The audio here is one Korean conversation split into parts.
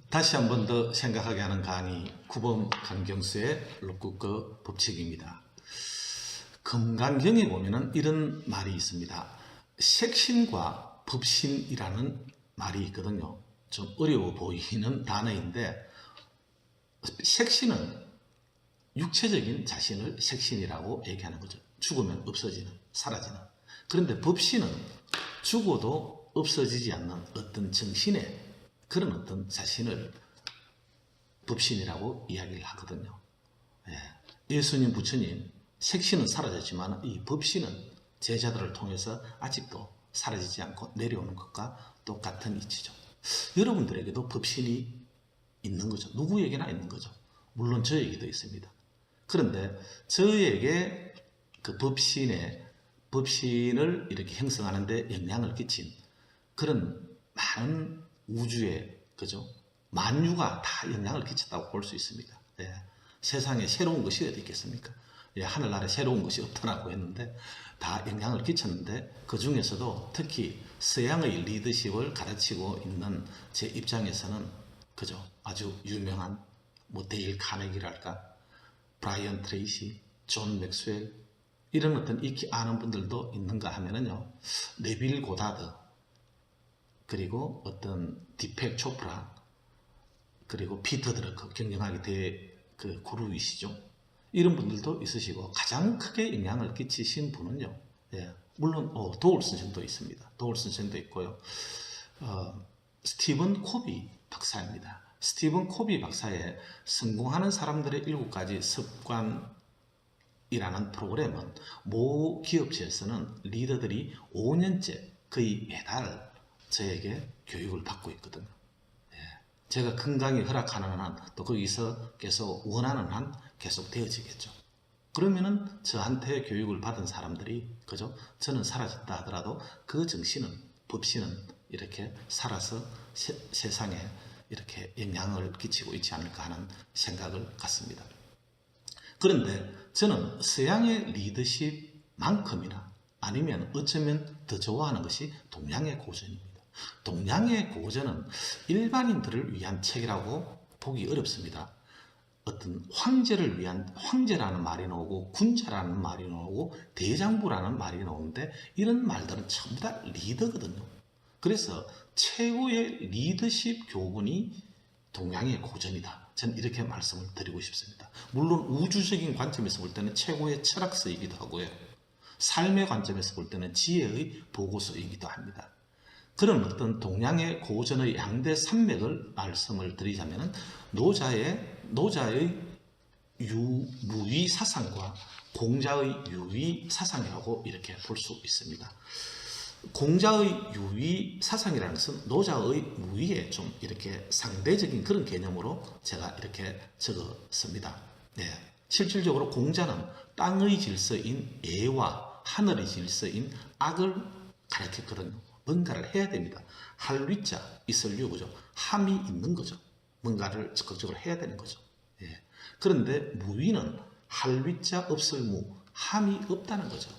다시 한 번 더 생각하게 하는 강의 구범 강경수의 록구꺼 법칙입니다. 금강경에 보면은 이런 말이 있습니다. 색신과 법신이라는 말이 있거든요. 좀 어려워 보이는 단어인데, 색신은 육체적인 자신을 색신이라고 얘기하는 거죠. 죽으면 없어지는, 사라지는. 그런데 법신은 죽어도 없어지지 않는 어떤 정신의 그런 어떤 자신을 법신이라고 이야기를 하거든요. 예수님, 부처님, 색신은 사라졌지만 이 법신은 제자들을 통해서 아직도 사라지지 않고 내려오는 것과 똑같은 이치죠. 여러분들에게도 법신이 있는 거죠. 누구에게나 있는 거죠. 물론 저에게도 있습니다. 그런데 저에게 그 법신을 이렇게 형성하는데 영향을 끼친 그런 많은 우주의, 그죠? 만유가 다 영향을 끼쳤다고 볼 수 있습니다. 세상에 새로운 것이 어디 있겠습니까? 하늘나라에 새로운 것이 없다라고 했는데 다 영향을 끼쳤는데, 그 중에서도 특히 서양의 리더십을 가르치고 있는 제 입장에서는, 그죠? 아주 유명한 데일 카네기랄까, 브라이언 트레이시, 존 맥스웰, 이런 어떤 익히 아는 분들도 있는가 하면은요, 네빌 고다드, 그리고 어떤 디펙 초프라, 그리고 피터 드러커, 경영학의 그 구루이시죠. 이런 분들도 있으시고, 가장 크게 영향을 끼치신 분은요, 물론 도울슨 정도 있습니다. 도울슨 정도 있고요. 스티븐 코비 박사입니다. 스티븐 코비 박사의 성공하는 사람들의 7가지 습관이라는 프로그램은 모 기업체에서는 리더들이 5년째 거의 매달 저에게 교육을 받고 있거든요. 제가 건강이 허락하는 한, 또 거기서 계속 원하는 한 계속 되어지겠죠. 그러면은 저한테 교육을 받은 사람들이, 그죠? 저는 사라졌다 하더라도 그 정신은, 법신은 이렇게 살아서 세상에 이렇게 영향을 끼치고 있지 않을까 하는 생각을 갖습니다. 그런데 저는 서양의 리더십만큼이나 아니면 어쩌면 더 좋아하는 것이 동양의 고전입니다. 동양의 고전은 일반인들을 위한 책이라고 보기 어렵습니다. 어떤 황제를 위한, 황제라는 말이 나오고 군자라는 말이 나오고 대장부라는 말이 나오는데, 이런 말들은 전부 다 리더거든요. 그래서 최고의 리더십 교훈이 동양의 고전이다. 저는 이렇게 말씀을 드리고 싶습니다. 물론 우주적인 관점에서 볼 때는 최고의 철학서이기도 하고요. 삶의 관점에서 볼 때는 지혜의 보고서이기도 합니다. 그런 어떤 동양의 고전의 양대 산맥을 말씀을 드리자면, 노자의 무위 사상과 공자의 유위 사상이라고 이렇게 볼 수 있습니다. 공자의 유위 사상이라는 것은 노자의 무위에 좀 이렇게 상대적인 그런 개념으로 제가 이렇게 적었습니다. 실질적으로 공자는 땅의 질서인 예와 하늘의 질서인 악을 가르쳤거든요. 뭔가를 해야 됩니다. 할 위자 있을류, 그죠? 함이 있는 거죠. 뭔가를 적극적으로 해야 되는 거죠. 그런데 무위는 할 위자 없을 무, 함이 없다는 거죠.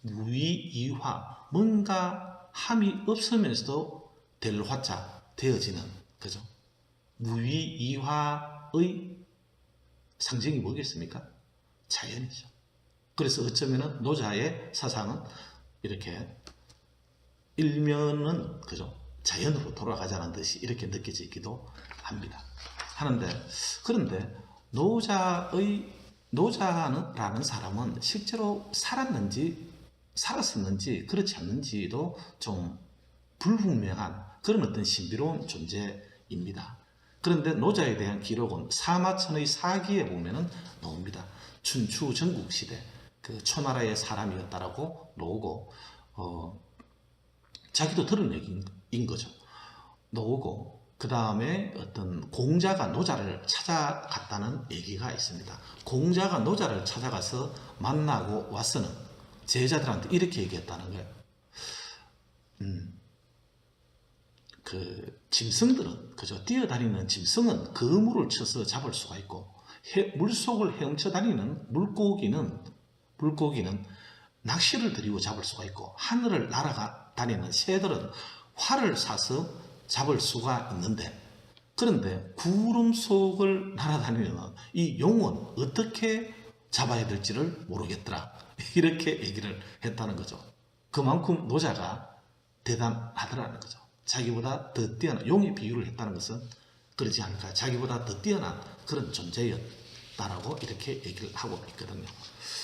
무위이화, 뭔가 함이 없으면서도 될 화자 되어지는, 그죠? 무위이화의 상징이 뭐겠습니까? 자연이죠. 그래서 어쩌면 노자의 사상은 이렇게 일면은, 그죠? 자연으로 돌아가자는 듯이 이렇게 느껴지기도 합니다. 그런데 노자라는 사람은 실제로 살았었는지 그렇지 않는지도 좀 불분명한 그런 어떤 신비로운 존재입니다. 그런데 노자에 대한 기록은 사마천의 사기에 보면은 나옵니다. 춘추 전국시대 그 초나라의 사람이었다라고 나오고, 자기도 들은 얘기인 거죠. 나오고, 그 다음에 어떤 공자가 노자를 찾아갔다는 얘기가 있습니다. 공자가 노자를 찾아가서 만나고 와서는 제자들한테 이렇게 얘기했다는 거예요. 그 짐승들은, 그죠? 뛰어다니는 짐승은 그물을 쳐서 잡을 수가 있고, 물속을 헤엄쳐 다니는 물고기는 낚시를 들이고 잡을 수가 있고, 하늘을 날아다니는 새들은 활을 쏴서 잡을 수가 있는데, 그런데 구름 속을 날아다니는 이 용은 어떻게 잡아야 될지를 모르겠더라. 이렇게 얘기를 했다는 거죠. 그만큼 노자가 대단하더라는 거죠. 자기보다 더 뛰어난, 용의 비유를 했다는 것은 그러지 않을까. 자기보다 더 뛰어난 그런 존재였다라고 이렇게 얘기를 하고 있거든요.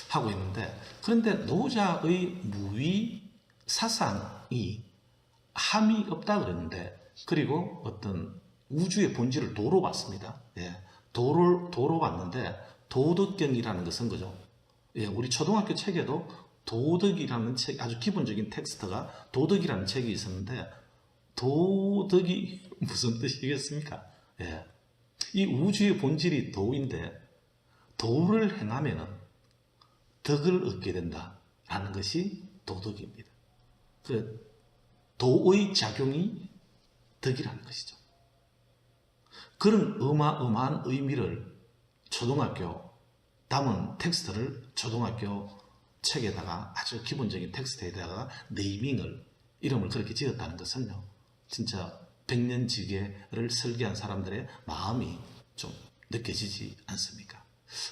하고 있는데, 그런데 노자의 무위 사상이 함이 없다 그랬는데, 그리고 어떤 우주의 본질을 도로 봤습니다. 예, 도로 봤는데, 도덕경이라는 것은 그죠. 예, 우리 초등학교 책에도 도덕이라는 책, 아주 기본적인 텍스트가 도덕이라는 책이 있었는데, 도덕이 무슨 뜻이겠습니까? 예, 이 우주의 본질이 도인데, 도를 행하면은 덕을 얻게 된다라는 것이 도덕입니다. 그 도의 작용이 덕이라는 것이죠. 그런 어마어마한 의미를 초등학교 담은 텍스트를 초등학교 책에다가 아주 기본적인 텍스트에다가 네이밍을 이름을 그렇게 지었다는 것은요, 진짜 백년지계를 설계한 사람들의 마음이 좀 느껴지지 않습니까?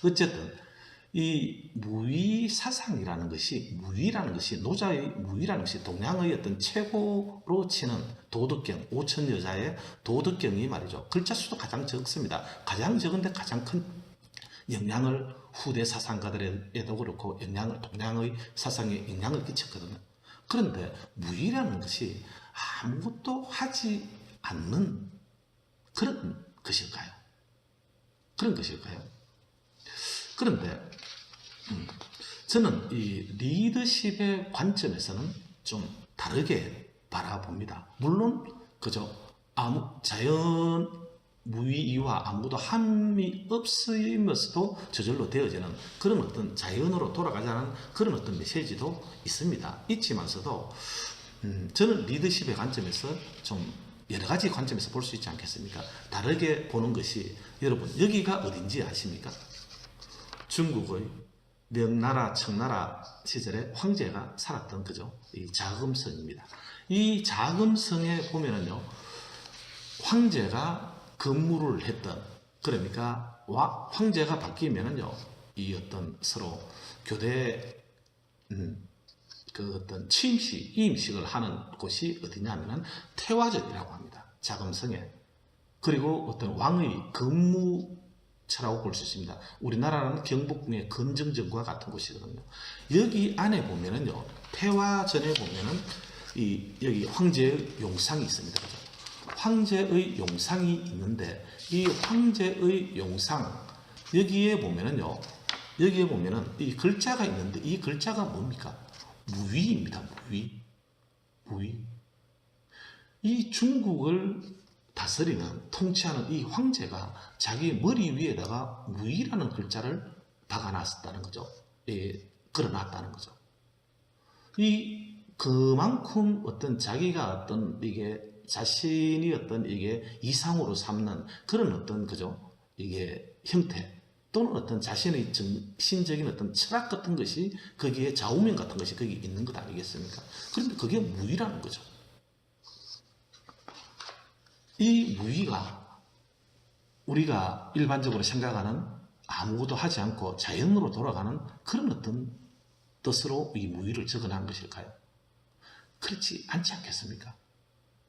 어쨌든 이 무위 사상이라는 것이, 무위라는 것이, 노자의 무위라는 것이 동양의 어떤 최고로 치는 도덕경, 5천 여자의 도덕경이 말이죠. 글자 수도 가장 적습니다. 가장 적은데 가장 큰 영향을 후대 사상가들에도 그렇고 동양의 사상에 영향을 끼쳤거든요. 그런데 무위라는 것이 아무것도 하지 않는 그런 것일까요? 그런 것일까요? 그런데 저는 이 리더십의 관점에서는 좀 다르게 바라봅니다. 물론 그저 자연 무위이와 아무도 함이 없으면서도 저절로 되어지는 그런 어떤 자연으로 돌아가자는 그런 어떤 메시지도 있습니다. 있지만서도 저는 리더십의 관점에서 좀 여러 가지 관점에서 볼 수 있지 않겠습니까? 다르게 보는 것이, 여러분 여기가 어딘지 아십니까? 중국의 명나라, 청나라 시절에 황제가 살았던 그죠? 이 자금성입니다. 이 자금성에 보면은요, 황제가 근무를 했던, 그러니까 황제가 바뀌면은요, 이 어떤 서로 교대 그 어떤 취임식, 이임식을 하는 곳이 어디냐면은 태화전이라고 합니다. 자금성에. 그리고 어떤 왕의 근무처라고 볼 수 있습니다. 우리나라는 경복궁의 건정전과 같은 곳이거든요. 여기 안에 보면은요, 태화전에 보면은 여기 황제의 용상이 있습니다. 그죠? 황제의 용상이 있는데, 이 황제의 용상, 여기에 보면은요, 여기에 보면은 이 글자가 있는데, 이 글자가 뭡니까? 무위입니다. 무위. 이 중국을 다스리는, 통치하는 이 황제가 자기 머리 위에다가 무위라는 글자를 박아놨었다는 거죠. 예, 걸어놨다는 거죠. 그만큼 어떤 자기가 어떤 이게 자신이 어떤 이게 이상으로 삼는 그런 어떤 그죠? 이게 형태 또는 어떤 자신의 정신적인 어떤 철학 같은 것이 거기에 좌우명 같은 것이 거기 있는 것 아니겠습니까? 그런데 그게 무위라는 거죠. 이 무위가 우리가 일반적으로 생각하는 아무것도 하지 않고 자연으로 돌아가는 그런 어떤 뜻으로 이 무위를 적어놓은 것일까요? 그렇지 않지 않겠습니까?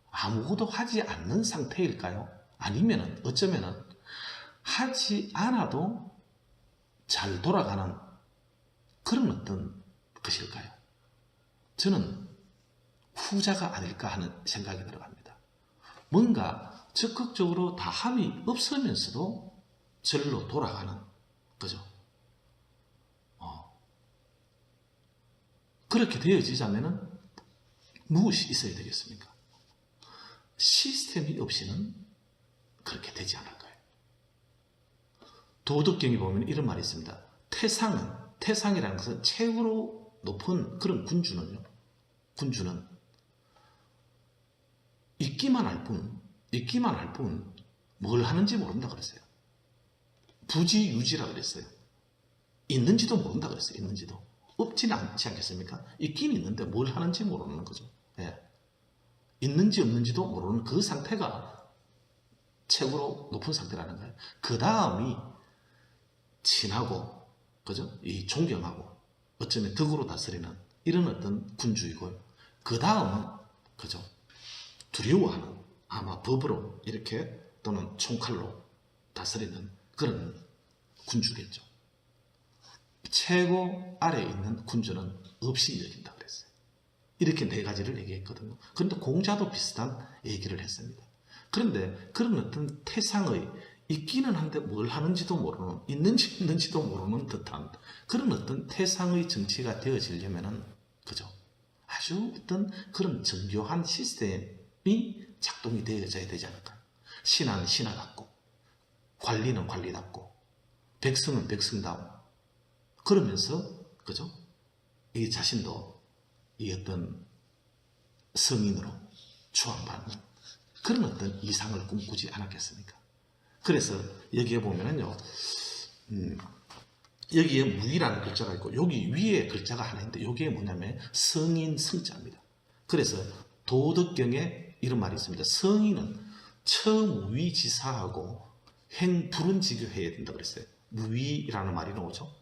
아무것도 하지 않는 상태일까요? 아니면은 어쩌면은 하지 않아도 잘 돌아가는 그런 어떤 것일까요? 저는 후자가 아닐까 하는 생각이 들어갑니다. 뭔가 적극적으로 다함이 없으면서도 절로 돌아가는 거죠. 그렇게 되어지자면은 무엇이 있어야 되겠습니까? 시스템이 없이는 그렇게 되지 않을 거예요. 도덕경에 보면 이런 말이 있습니다. 태상이라는 것은 최고로 높은 그런 군주는 있기만 할 뿐 뭘 하는지 모른다 그랬어요. 부지유지라 그랬어요. 있는지도 모른다 그랬어요. 있는지도. 없지는 않지 않겠습니까? 있긴 있는데 뭘 하는지 모르는 거죠. 예. 있는지 없는지도 모르는 그 상태가 최고로 높은 상태라는 거예요. 그 다음이 친하고, 그죠? 이 존경하고, 어쩌면 덕으로 다스리는 이런 어떤 군주이고요. 그 다음은, 그죠? 두려워하는, 아마 법으로 이렇게 또는 총칼로 다스리는 그런 군주겠죠. 최고 아래에 있는 군주는 없이 여긴다 그랬어요. 이렇게 네 가지를 얘기했거든요. 그런데 공자도 비슷한 얘기를 했습니다. 그런데 그런 어떤 태상의 있기는 한데 뭘 하는지도 모르는, 있는지 없는지도 모르는 듯한 그런 어떤 태상의 정치가 되어지려면은, 그죠? 아주 어떤 그런 정교한 시스템이 작동이 되어져야 되지 않을까요? 신하는 신하답고, 관리는 관리답고, 백성은 백성다움. 그러면서, 그죠? 이 자신도 이 어떤 성인으로 추앙받는 그런 어떤 이상을 꿈꾸지 않았겠습니까? 그래서 여기에 보면은요, 여기에 무이라는 글자가 있고, 여기 위에 글자가 하나 있는데, 여기에 뭐냐면 성인 성자입니다. 그래서 도덕경에 이런 말이 있습니다. 성인은 처무위지사하고 행불운지교 해야 된다 그랬어요. 무위라는 말이 나오죠.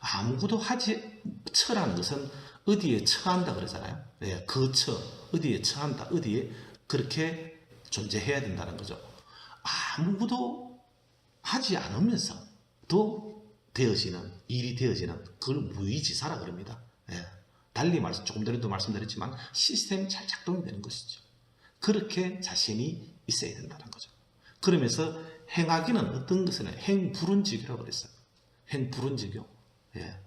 아무것도 하지, 처라는 것은 어디에 처한다 그러잖아요. 예, 그 처, 어디에 처한다, 어디에 그렇게 존재해야 된다는 거죠. 아무것도 하지 않으면서 또 되어지는, 일이 되어지는 그걸 무위지사라 그럽니다. 예, 달리 조금 전에도 말씀드렸지만 시스템이 잘 작동이 되는 것이죠. 그렇게 자신이 있어야 된다는 거죠. 그러면서 행하기는 어떤 것은 행불운지교라고 그랬어요. 행불운지교. 예.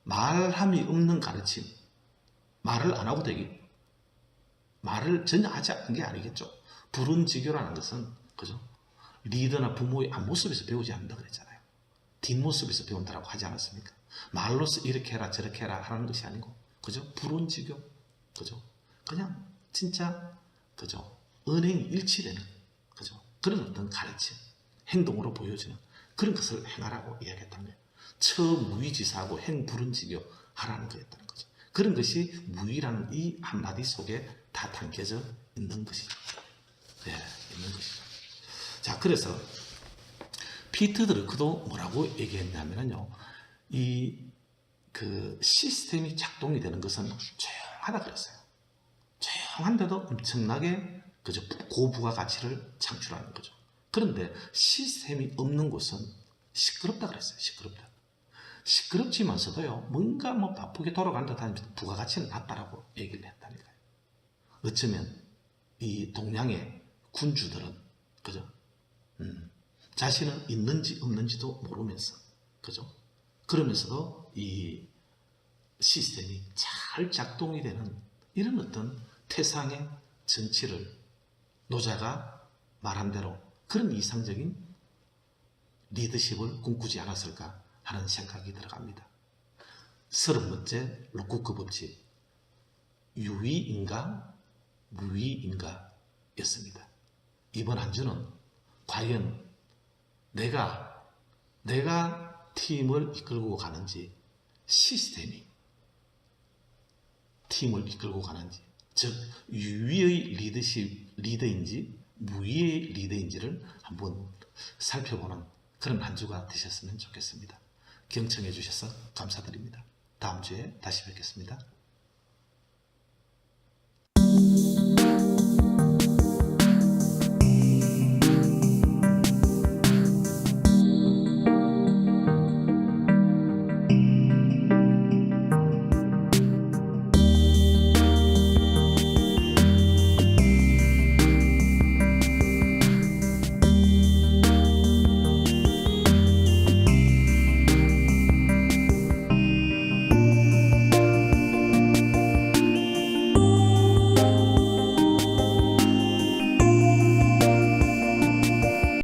말함이 없는 가르침. 말을 안 하고 되기. 말을 전혀 하지 않는 게 아니겠죠. 불운지교라는 것은, 그죠? 리더나 부모의 앞모습에서 배우지 않는다 그랬잖아요. 뒷모습에서 배운다라고 하지 않았습니까? 말로서 이렇게 해라 저렇게 해라 하는 것이 아니고, 그죠? 불운지교. 그죠? 그냥 진짜, 그죠? 은행이 일치되는, 그죠? 그런 어떤 가르침, 행동으로 보여주는 그런 것을 행하라고 이야기했다는 거예요. 처무위지사하고 행불운지교 하라는 거였다는 거죠. 그런 것이 무위라는 이 한마디 속에 다 담겨져 있는 것이죠. 네, 있는 것이죠. 자, 그래서 피트 드루크도 뭐라고 얘기했냐면요, 이 그 시스템이 작동이 되는 것은 조용하다 그랬어요. 조용한데도 엄청나게, 그죠, 고부가 가치를 창출하는 거죠. 그런데 시스템이 없는 곳은 시끄럽다 그랬어요. 시끄럽다. 시끄럽지만서도요, 뭔가 뭐 바쁘게 돌아간다 하면서 부가가치는 낮다라고 얘기를 했다니까요. 어쩌면 이 동양의 군주들은, 그죠? 자신은 있는지 없는지도 모르면서, 그죠? 그러면서도 이 시스템이 잘 작동이 되는 이런 어떤 태상의 정치를 노자가 말한 대로 그런 이상적인 리더십을 꿈꾸지 않았을까 하는 생각이 들어갑니다. 30번째 록쿠크 법칙, 유위인가 무위인가 였습니다. 이번 한 주는 과연 내가 팀을 이끌고 가는지, 시스템이 팀을 이끌고 가는지, 즉 유위의 리더인지 무위의 리더인지를 한번 살펴보는 그런 한 주가 되셨으면 좋겠습니다. 경청해 주셔서 감사드립니다. 다음 주에 다시 뵙겠습니다.